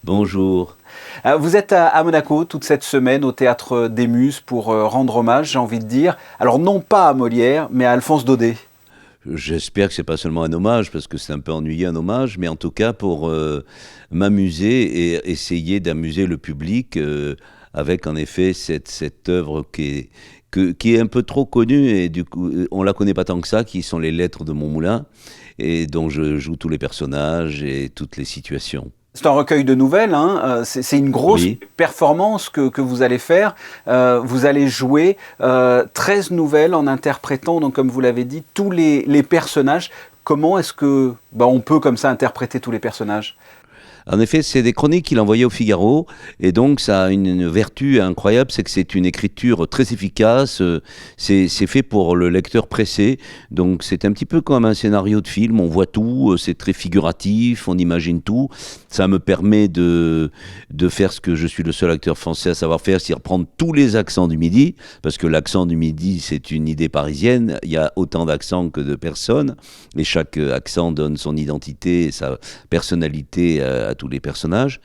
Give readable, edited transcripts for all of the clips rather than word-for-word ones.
Bonjour. Vous êtes à Monaco toute cette semaine au Théâtre des Muses pour rendre hommage, j'ai envie de dire, alors non pas à Molière, mais à Alphonse Daudet. J'espère que c'est pas seulement un hommage, parce que c'est un peu ennuyeux un hommage, mais en tout cas pour m'amuser et essayer d'amuser le public avec en effet cette œuvre qui est un peu trop connue et du coup on la connaît pas tant que ça, qui sont les Lettres de Montmoulin et dont je joue tous les personnages et toutes les situations. C'est un recueil de nouvelles, hein. C'est une grosse Oui. performance que vous allez faire. Vous allez jouer 13 nouvelles en interprétant, donc, comme vous l'avez dit, tous les personnages. Comment est-ce que on peut comme ça interpréter tous les personnages? En effet, c'est des chroniques qu'il envoyait au Figaro, et donc ça a une vertu incroyable, c'est que c'est une écriture très efficace, c'est fait pour le lecteur pressé, donc c'est un petit peu comme un scénario de film, on voit tout, c'est très figuratif, on imagine tout, ça me permet de faire ce que je suis le seul acteur français à savoir faire, c'est reprendre tous les accents du Midi, parce que l'accent du Midi, c'est une idée parisienne, il y a autant d'accents que de personnes, et chaque accent donne son identité, sa personnalité à tous les personnages.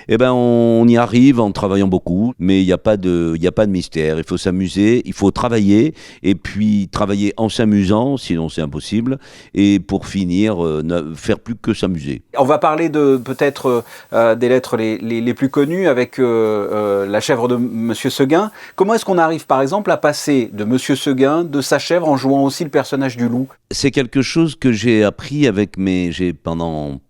Eh ben, on y arrive en travaillant beaucoup, mais il n'y a pas de mystère. Il faut s'amuser, il faut travailler, et puis travailler en s'amusant, sinon c'est impossible. Et pour finir, ne faire plus que s'amuser. On va parler de peut-être des lettres les plus connues avec la chèvre de Monsieur Seguin. Comment est-ce qu'on arrive par exemple à passer de Monsieur Seguin, de sa chèvre, en jouant aussi le personnage du loup? C'est quelque chose que j'ai appris pendant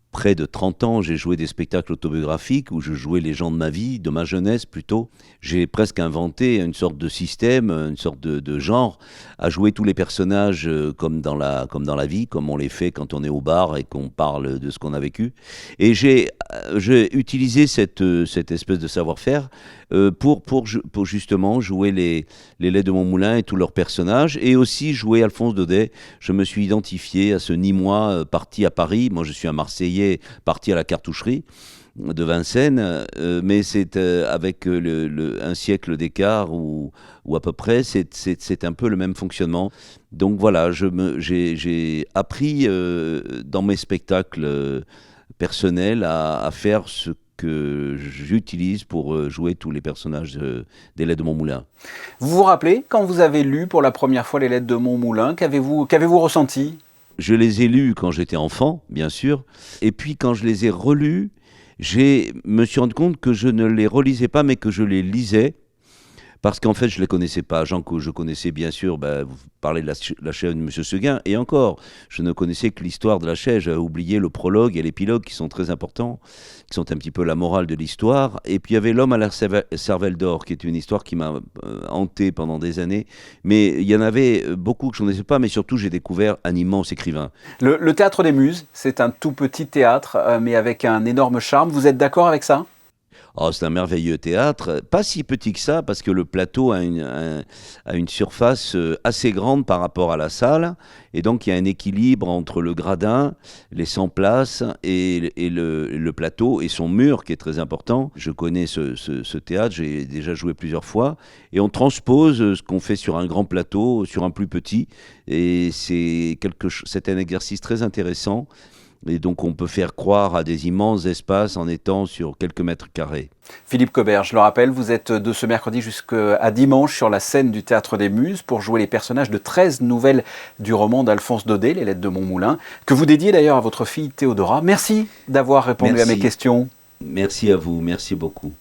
près de 30 ans, j'ai joué des spectacles autobiographiques où je jouais les gens de ma vie, de ma jeunesse plutôt. J'ai presque inventé une sorte de système, une sorte de genre, à jouer tous les personnages comme dans la vie, comme on les fait quand on est au bar et qu'on parle de ce qu'on a vécu. Et j'ai utilisé cette espèce de savoir-faire pour justement jouer les Laits de Montmoulin et tous leurs personnages, et aussi jouer Alphonse Daudet. Je me suis identifié à ce Nîmois parti à Paris. Moi, je suis un Marseillais parti à la cartoucherie de Vincennes, mais c'est avec un siècle d'écart ou à peu près, c'est un peu le même fonctionnement. Donc voilà, j'ai appris dans mes spectacles personnels à faire ce que j'utilise pour jouer tous les personnages des Laits de Montmoulin. Vous vous rappelez, quand vous avez lu pour la première fois les Lettres de Montmoulin, qu'avez-vous ressenti? Je les ai lus quand j'étais enfant, bien sûr, et puis quand je les ai relus, me suis rendu compte que je ne les relisais pas, mais que je les lisais, parce qu'en fait, je ne les connaissais pas. Jean, que je connaissais bien sûr, vous parlez de la chèvre de Monsieur Seguin, et encore, je ne connaissais que l'histoire de la chèvre. J'avais oublié le prologue et l'épilogue qui sont très importants, qui sont un petit peu la morale de l'histoire. Et puis il y avait L'homme à la cervelle d'or, qui est une histoire qui m'a hanté pendant des années. Mais il y en avait beaucoup que je ne connaissais pas, mais surtout j'ai découvert un immense écrivain. Le Théâtre des Muses, c'est un tout petit théâtre, mais avec un énorme charme. Vous êtes d'accord avec ça? Oh, c'est un merveilleux théâtre, pas si petit que ça, parce que le plateau a une surface assez grande par rapport à la salle, et donc il y a un équilibre entre le gradin, les 100 places, et le plateau, et son mur qui est très important. Je connais ce théâtre, j'ai déjà joué plusieurs fois, et on transpose ce qu'on fait sur un grand plateau, sur un plus petit, et c'est un exercice très intéressant. Et donc on peut faire croire à des immenses espaces en étant sur quelques mètres carrés. Philippe Cobert, je le rappelle, vous êtes de ce mercredi jusqu'à dimanche sur la scène du Théâtre des Muses pour jouer les personnages de 13 nouvelles du roman d'Alphonse Daudet, Les Lettres de Montmoulin, que vous dédiez d'ailleurs à votre fille Théodora. Merci d'avoir répondu à mes questions. Merci à vous, merci beaucoup.